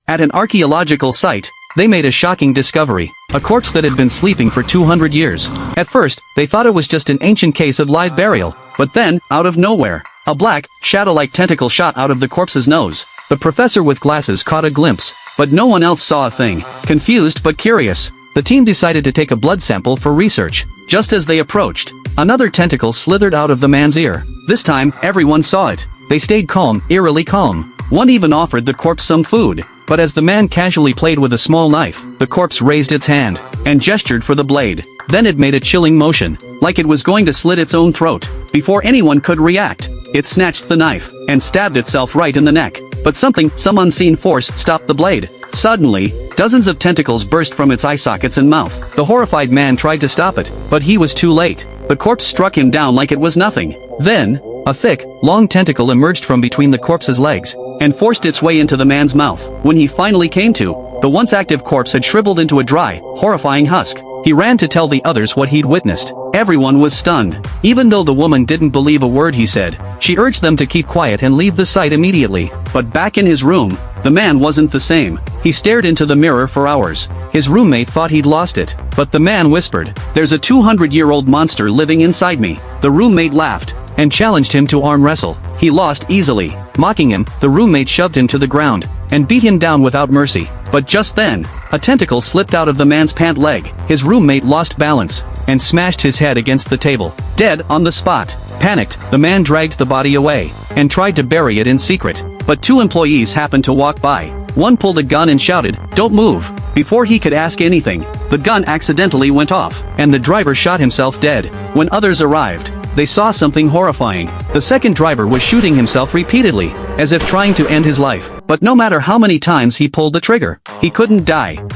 At an archaeological site, they made a shocking discovery. A corpse that had been sleeping for 200 years. At first, they thought it was just an ancient case of live burial. But then, out of nowhere, a black, shadow-like tentacle shot out of the corpse's nose. The professor with glasses caught a glimpse, but no one else saw a thing. Confused but curious, the team decided to take a blood sample for research. Just as they approached, another tentacle slithered out of the man's ear. This time, everyone saw it. They stayed calm, eerily calm. One even offered the corpse some food. But as the man casually played with a small knife, the corpse raised its hand and gestured for the blade. Then it made a chilling motion, like it was going to slit its own throat. Before anyone could react, it snatched the knife and stabbed itself right in the neck. But some unseen force stopped the blade. Suddenly, dozens of tentacles burst from its eye sockets and mouth. The horrified man tried to stop it, but he was too late. The corpse struck him down like it was nothing. Then, a thick, long tentacle emerged from between the corpse's legs and forced its way into the man's mouth. When he finally came to, the once active corpse had shriveled into a dry, horrifying husk. He ran to tell the others what he'd witnessed. Everyone was stunned. Even though the woman didn't believe a word he said, she urged them to keep quiet and leave the site immediately. But back in his room, the man wasn't the same. He stared into the mirror for hours. His roommate thought he'd lost it. But the man whispered, "There's a 200-year-old monster living inside me." The roommate laughed and challenged him to arm wrestle. He lost easily. Mocking him, the roommate shoved him to the ground and beat him down without mercy. But just then, a tentacle slipped out of the man's pant leg. His roommate lost balance and smashed his head against the table, dead on the spot. Panicked, the man dragged the body away and tried to bury it in secret. But two employees happened to walk by. One pulled a gun and shouted, "Don't move." Before he could ask anything, the gun accidentally went off, and the driver shot himself dead. When others arrived, they saw something horrifying. The second driver was shooting himself repeatedly, as if trying to end his life. But no matter how many times he pulled the trigger, he couldn't die.